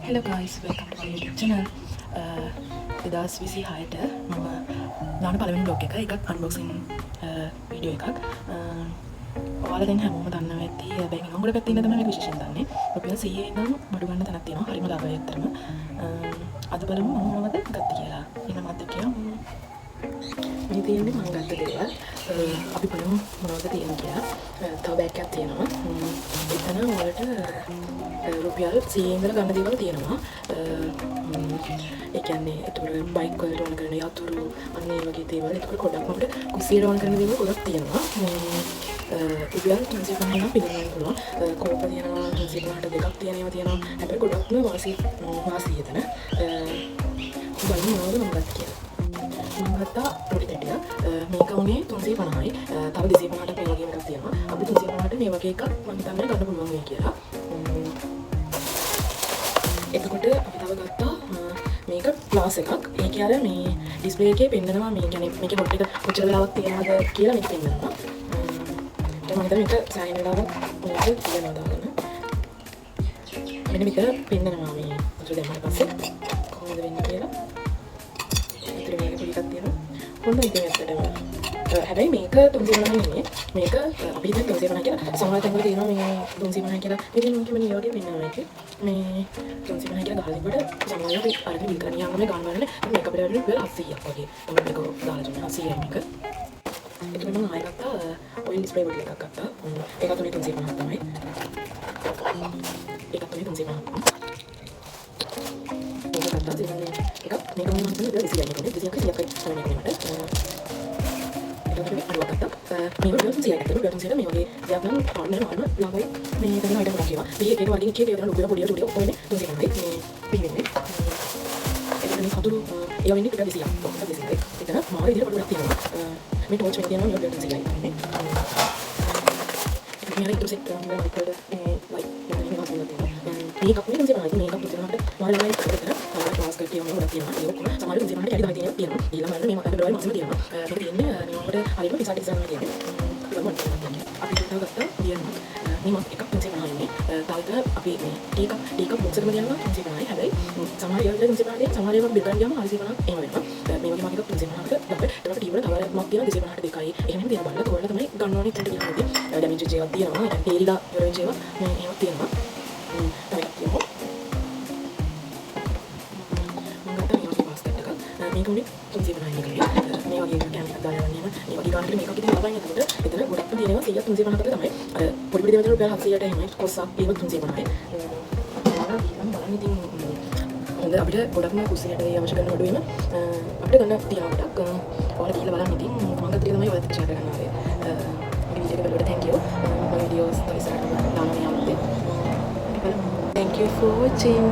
Hello guys, welcome to my YouTube channel. 2026ට මම දාන පළවෙනි vlog එකක් unboxing වීඩියෝ එකක්. ඔයාලා දැන් හැමෝම දන්නවා ඇති. හැබැයි මම ගොඩ පැත්තේ ඉන්න තමයි මේක විශේෂයෙන් දන්නේ. රුපියල් 100 ඉඳන් බඩු ගන්න තැනක් තියෙනවා. හරිම ලාභයි ඇත්තටම. අද බලමු මම මොනවද ගත්තේ කියලා. එහෙනම් මත් එක්ක යමු. මේ තියෙන්නේ මම ගත්ත දේවල්. අපි බලමු මොනවද තියෙන්නේ කියලා. තව බෑග් එකක් තියෙනවා. එතන වලට රුපියල් 100 ඉඳලා ගන්න දේවල් තියෙනවා. ඒ කියන්නේ ඒතකොට බයික් වලට ඕන කරන යතුරු අන්න ඒ වගේ දේවල්. ඒතකොට ගොඩක් අපිට කුස්සියට ඕන කරන දේවල් ගොඩක් තියෙනවා. රුපියල් 350ක් පිළිගන්න පුළුවන්. කෝප තියෙනවා 350ට දෙකක් තියෙනවා. හැබැයි ගොඩක්ම වාසි එතන. බලමු මොනවද මම ගත්තේ කියලා. මම ගත්තා පොඩි තැටියක්. මේක උනේ 350යි. තව 250ට මේ වගේම එකක් තියෙනවා. අපි 350ට මේ වගේ එකක් මම හිතන්නේ ගන්න පුළුවන් වෙයි කියලා. එතකොට අපි තව ගත්තා මේක ක්ලාස් එකක්. ඒ කියන්නේ මේ ඩිස්ප්ලේ එකේ පෙන්නනවා මේ කියන්නේ මේකේ මොඩ් එක කොච්චර වෙලාවක් තියෙනවද කියලා මේක පෙන්නනවා. මම හිතන්නේ මේක සෑහෙන වෙලාවක් මේක තියනවා දාගන්න. මෙන්න මේක පෙන්නනවා මේ කොච්චර දැම්මම පස්සේ කොහොමද වෙන්නේ කියලා. ඉතින් මේක පොඩි එකක් තියෙනවා. හොඳයි ඉතින් ඇත්තටම. හැබැයි මේක 350 නෙමෙයි. මේක අපි හිතන්නේ 350 කියලා. සමහර තැන්වල තියෙනවා මේ 350 කියලා. ඉතින් මම කියන්නේ මේ වගේ පෙන්නනවා මේක. මේ 350 කියලා ගහලා ඉබට සමහරවිට අපි අරගෙන බිල් කරන්න යන්නේ ගන්න වලනේ. මේක අපිට වෙන්නේ 700ක් වගේ. තමයි මේක දාලා දුන්නා 100යි මේක. ඒක මම ආයෙ ගත්තා ඔයිල් ස්ප්‍රේ බෝටල් එකක් ගත්තා. ඒකත් උනේ 350ක් තමයි. ඒකත් උනේ 350ක්. මේක ගත්තා ඉතින් එකක් මේක මම හිතන්නේ 200යි මේක 200ක් තමයි මේක මට. මේක විදිහට 300ක් ඇතුළේ 300ට මේ වගේ දෙයක් නම් පාර්ට්නර් වහන්න ළඟයි මේ තන අයිටම් එකක් ඒවා. මේ එකේ වගේ එකේ දෙන රුපියල් පොඩි රුපියල් ඔක්කොම 300යි මේ පිළිවෙන්නේ. එතන හතුරු ඒවා වෙන්නේ 200ක්. 200යි. එතන මාර විදිහට පොඩක් තියෙනවා. මේ ටෝච් එක තියෙනවා 200යි. මේ හරි ඉතුරු සෙට් කරනවා මේකට මේ ලයිට් යන එක හසුලා තියෙනවා. මේක අපේ 300යි. මේක අපිට මාර ලයිට් කරගෙන ක්ලාස් කට් කියනවා ගොඩක් තියෙනවා. ඒක ඔක්කොම සමහර 300ට කැඩි දාලා තියෙනවා. ඊළඟට මේ අපේ ඩ්‍රොයිව් මාක්සිම තියෙනවා. මේක තියෙන්නේ මේකට හරියට පිසා ඩිසයින් එකක් තියෙනවා. අපි හිතා ගත්තා කියනවා. මේ එකක් 350යි. තාලට අපි මේ ටී කප් බොක්ස් එකම තියනවා 350යි. හැබැයි සමහර ඒවාට 350යි. සමහර ඒවා බිල් කරන් ගියාම 450ක් එහෙම වෙනවා. මේ වගේ මාකේක 350කට අපිට ඒකට ටී වල තව එකක් තියෙනවා 250ට දෙකයි. එහෙම තියෙන බලලා තෝරලා තමයි ගන්න ඕනේ ඉතින් ටිකක්. ඩැමේජ් එකක් තියෙනවා. තේරිලා ඔරෙන්ජ් ඒවා මේ එහෙම තියෙනවා. තමයි කියමු. මම ගත්තා මේ වගේ බාස්කට් එකක්. මේක උනේ 350යි එකයි. මේ වගේ කැමරා දාලා යන්න මේ වගේ ගානකට මේකක් ඉතින් ලබන්නේ එතකොට එතන ගොඩක් තියෙනවා 100ක් 350කට තමයි. අර පොඩි පොඩි දේවල් රුපියල් 700ට එහෙමයි කොස්සක් ඒක 350යි. බලන්න ඉතින් හොඳ අපිට ගොඩක්ම කුස්සියට අවශ්‍ය කරන වඩුවෙම අපිට ගන්න තියෙනවා ගොඩක්. ඔයාලා කියලා බලන්න ඉතින් මම ගත්ත එක තමයි ඔයාලත් ෂෙයා කරන්න ආවේ. මේ වීඩියෝ එක බලලා thank you. my videos තව ඉස්සරහට දාන්න යන්න. thank you for watching.